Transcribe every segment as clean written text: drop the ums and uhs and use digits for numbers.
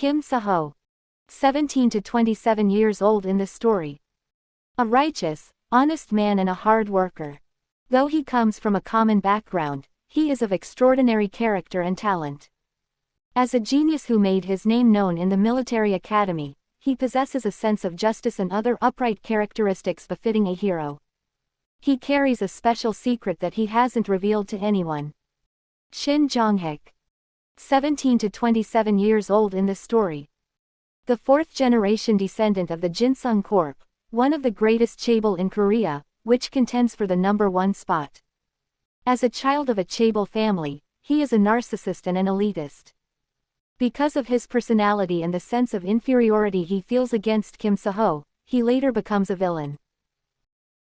Kim Se-ho. 17 to 27 years old in the story. A righteous, honest man and a hard worker. Though he comes from a common background, he is of extraordinary character and talent. As a genius who made his name known in the military academy, he possesses a sense of justice and other upright characteristics befitting a hero. He carries a special secret that he hasn't revealed to anyone. Shin Jong-hak. 17 to 27 years old in the story. The fourth-generation descendant of the Jinsung Corp, one of the greatest chaebol in Korea, which contends for the #1 spot. As a child of a chaebol family, he is a narcissist and an elitist. Because of his personality and the sense of inferiority he feels against Kim Se-ho, he later becomes a villain.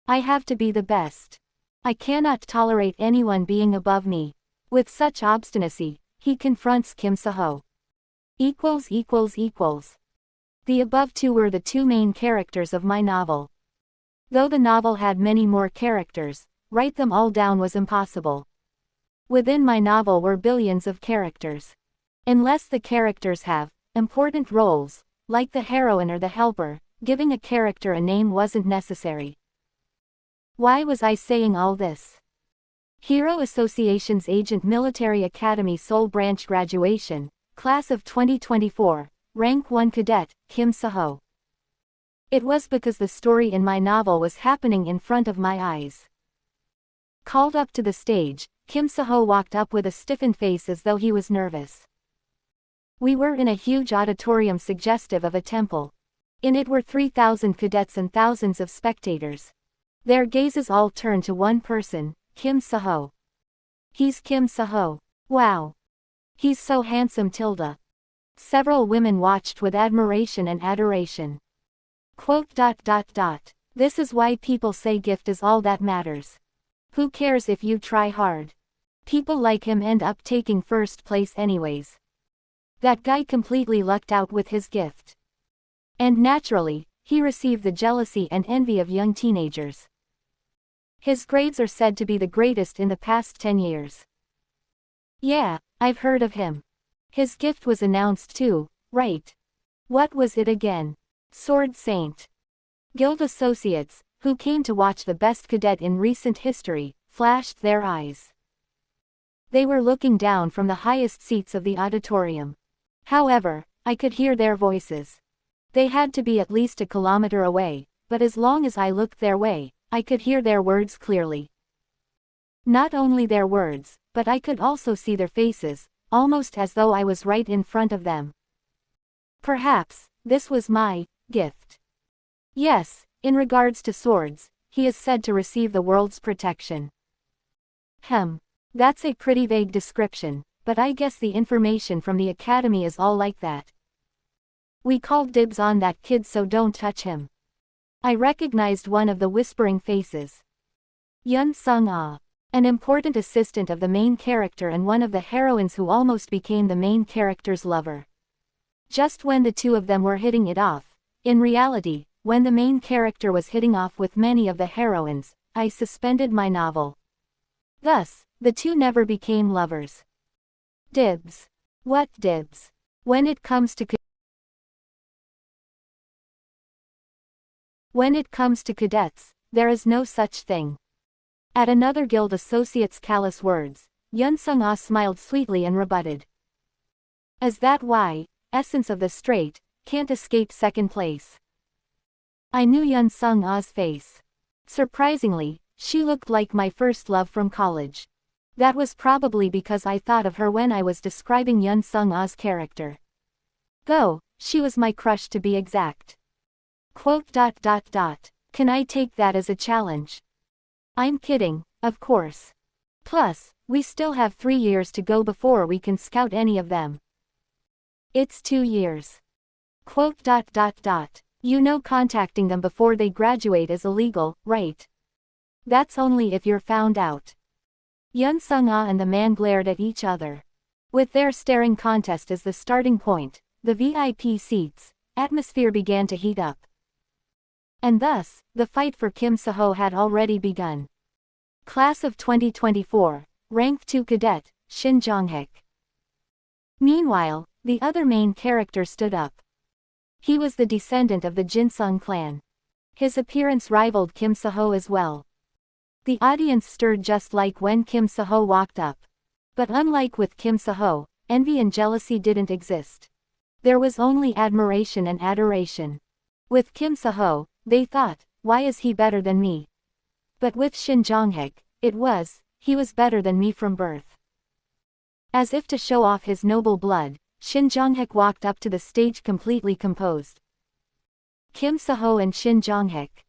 I have to be the best. I cannot tolerate anyone being above me. With such obstinacy, he confronts Kim Se-ho. The above two were the two main characters of my novel. Though the novel had many more characters, write them all down was impossible. Within my novel were billions of characters. Unless the characters have important roles, like the heroine or the helper, giving a character a name wasn't necessary. Why was I saying all this? Hero Association's Agent Military Academy Seoul Branch Graduation, Class of 2024, Rank 1 Cadet, Kim Se-ho. It was because the story in my novel was happening in front of my eyes. Called up to the stage, Kim Se-ho walked up with a stiffened face as though he was nervous. We were in a huge auditorium suggestive of a temple. In it were 3,000 cadets and thousands of spectators. Their gazes all turned to one person, Kim Se-ho. He's Kim Se-ho. Wow. He's so handsome tilde. Several women watched with admiration and adoration. This is why people say gift is all that matters. Who cares if you try hard? People like him end up taking first place anyways. That guy completely lucked out with his gift. And naturally, he received the jealousy and envy of young teenagers. His grades are said to be the greatest in the past 10 years. Yeah, I've heard of him. His gift was announced too, right? What was it again? Sword Saint. Guild associates, who came to watch the best cadet in recent history, flashed their eyes. They were looking down from the highest seats of the auditorium. However, I could hear their voices. They had to be at least a kilometer away, but as long as I looked their way, I could hear their words clearly. Not only their words, but I could also see their faces, almost as though I was right in front of them. Perhaps, this was my gift. Yes, in regards to swords, he is said to receive the world's protection. That's a pretty vague description, but I guess the information from the academy is all like that. We called dibs on that kid, so don't touch him. I recognized one of the whispering faces. Yun Sung-ah. An important assistant of the main character and one of the heroines who almost became the main character's lover. Just when the two of them were hitting it off, in reality, when the main character was hitting off with many of the heroines, I suspended my novel. Thus, the two never became lovers. Dibs. What dibs? When it comes to cadets, there is no such thing. At another guild associate's callous words, Yun Sung-ah smiled sweetly and rebutted. Is that why, essence of the straight, can't escape second place? I knew Yun Sung-ah's face. Surprisingly, she looked like my first love from college. That was probably because I thought of her when I was describing Yun Sung-ah's character. Though, she was my crush to be exact. Can I take that as a challenge? I'm kidding, of course. Plus, we still have 3 years to go before we can scout any of them. It's 2 years. You know contacting them before they graduate is illegal, right? That's only if you're found out. Yun Sung-ah and the man glared at each other. With their staring contest as the starting point, the VIP seats, atmosphere began to heat up. And thus, the fight for Kim Se-ho had already begun. Class of 2024, Rank 2 Cadet, Shin Jong-hak. Meanwhile, The other main character stood up. He was the descendant of the Jinsung clan. His appearance rivaled Kim Seho as well. The audience stirred just like when Kim Seho walked up. But unlike with Kim Seho, envy and jealousy didn't exist. There was only admiration and adoration. With Kim Seho, they thought, why is he better than me? But with Shin Jong-hak, it was, he was better than me from birth. As if to show off his noble blood, Shin Jong-hak walked up to the stage completely composed. Kim Seho and Shin Jong-hak.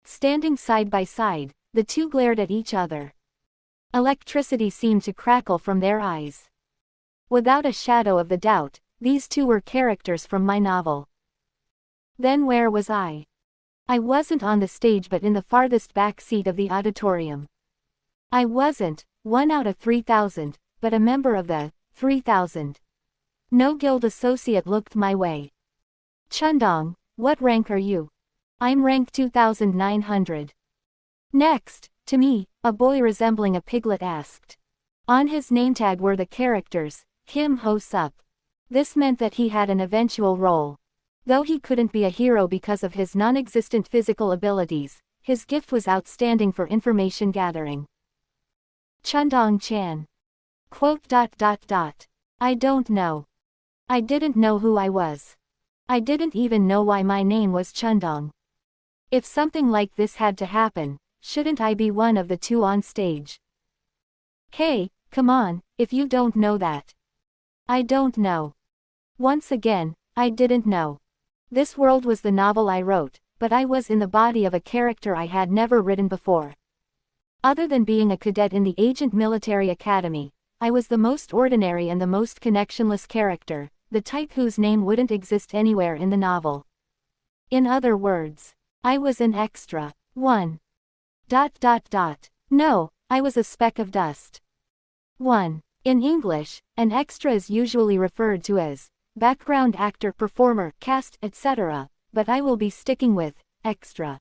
Standing side by side, the two glared at each other. Electricity seemed to crackle from their eyes. Without a shadow of the doubt, these two were characters from my novel. Then where was I? I wasn't on the stage but in the farthest back seat of the auditorium. I wasn't 1 out of 3,000, but a member of the 3,000. No guild associate looked my way. Chundong, what rank are you? I'm rank 2,900. Next, to me, a boy resembling a piglet asked. On his name tag were the characters, Kim Ho Sup. This meant that he had an eventual role. Though he couldn't be a hero because of his non-existent physical abilities, his gift was outstanding for information gathering. Chundong Chan. Quote. I don't know. I didn't know who I was. I didn't even know why my name was Chundong. If something like this had to happen, shouldn't I be one of the two on stage? Hey, come on, if you don't know that. I don't know. Once again, I didn't know. This world was the novel I wrote, but I was in the body of a character I had never written before. Other than being a cadet in the Agent Military Academy, I was the most ordinary and the most connectionless character, the type whose name wouldn't exist anywhere in the novel. In other words, I was an extra. 1. No, I was a speck of dust. 1. In English, an extra is usually referred to as background actor, performer, cast, etc., but I will be sticking with extra.